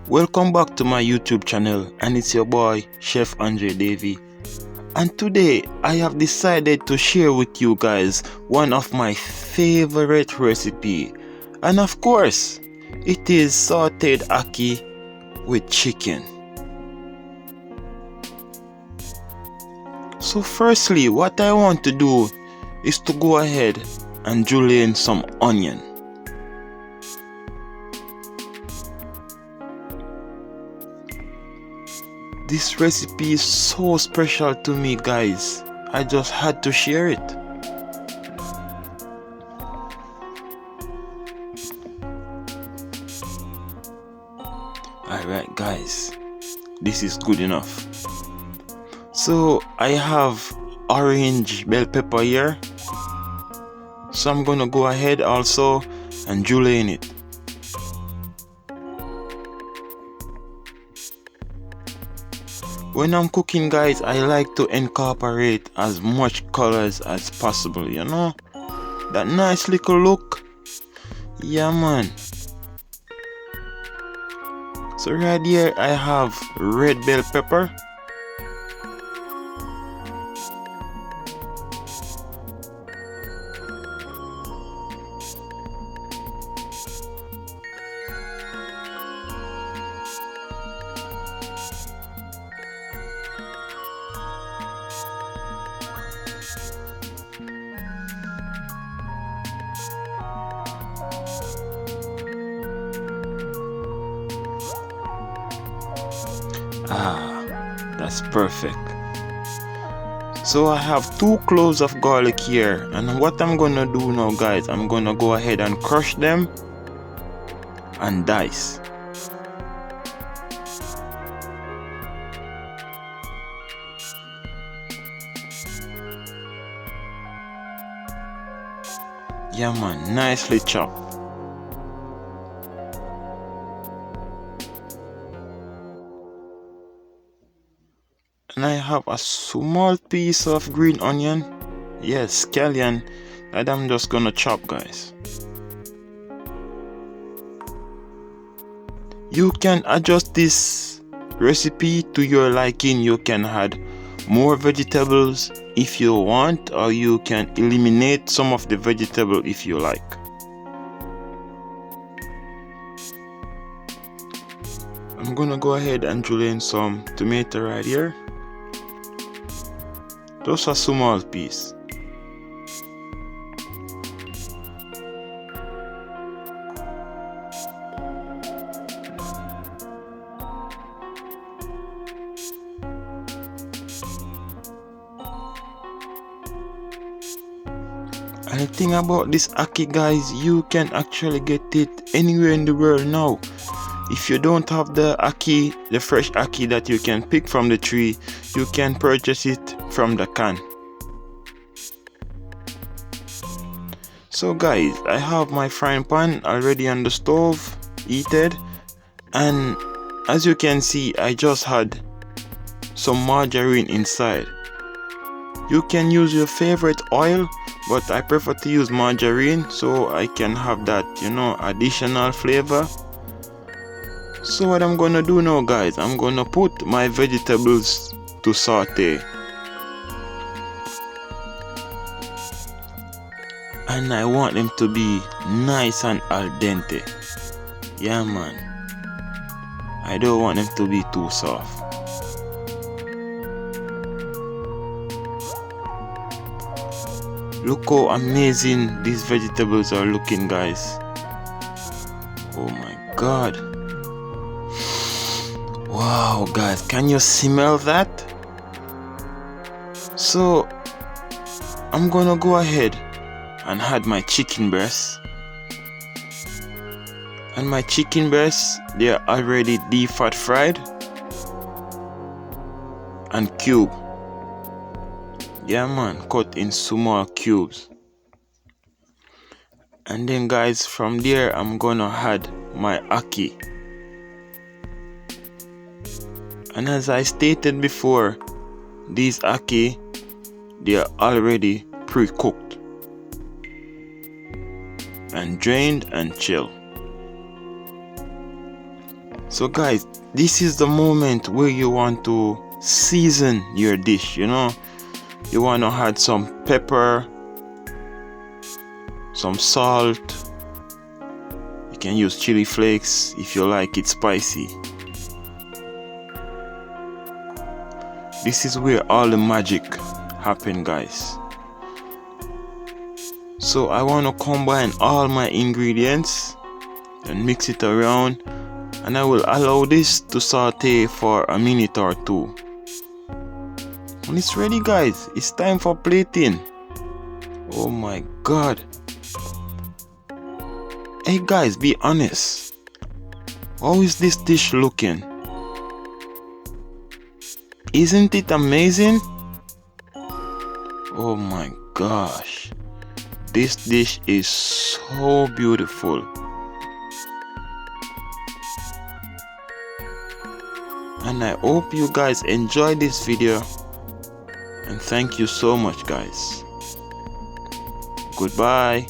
Welcome back to my YouTube channel, and it's your boy Chef André Davy, and today I have decided to share with you guys one of my favorite recipe, and of course it is sauteed ackee with chicken. So firstly, what I want to do is to go ahead and julienne some onion. This recipe is so special to me, guys. I just had to share it. Alright guys, this is good enough. So I have orange bell pepper here. So I'm gonna go ahead also and julienne it. When I'm cooking, guys, I like to incorporate as much colors as possible, you know? That nice little look. Yeah, man. So right here I have red bell pepper. That's perfect. So I have 2 cloves of garlic here, and what I'm gonna do now, guys, I'm gonna go ahead and crush them and dice. Yeah, man, nicely chopped. And I have a small piece of green onion, yes, scallion, that I'm just gonna chop, guys. You can adjust this recipe to your liking. You can add more vegetables if you want, or you can eliminate some of the vegetable if you like. I'm gonna go ahead and julienne some tomato right here. Just a small piece. And the thing about this ackee, guys, you can actually get it anywhere in the world now. If you don't have the ackee, the fresh ackee that you can pick from the tree, you can purchase it from the can. So guys, I have my frying pan already on the stove, heated, and as you can see, I just had some margarine inside. You can use your favorite oil, but I prefer to use margarine so I can have that, you know, additional flavor. So what I'm gonna do now, guys, I'm gonna put my vegetables to saute, and I want them to be nice and al dente. Yeah, man, I don't want them to be too soft. Look how amazing these vegetables are looking, guys. Oh my god. Wow, guys, can you smell that? So I'm gonna go ahead and add my chicken breasts. And my chicken breasts, they are already deep fat fried and cube. Yeah, man, cut in small cubes. And then, guys, from there I'm gonna add my ackee. And as I stated before, these ackee, they are already pre-cooked and drained and chilled. So guys, this is the moment where you want to season your dish, you know. You want to add some pepper, some salt. You can use chili flakes if you like it spicy. This is where all the magic happen, guys. So I want to combine all my ingredients and mix it around, and I will allow this to saute for a minute or two. When it's ready, guys, it's time for plating. Oh my god. Hey guys, be honest. How is this dish looking? Isn't it amazing? Oh my gosh. This dish is so beautiful. And I hope you guys enjoyed this video. And thank you so much, guys. Goodbye.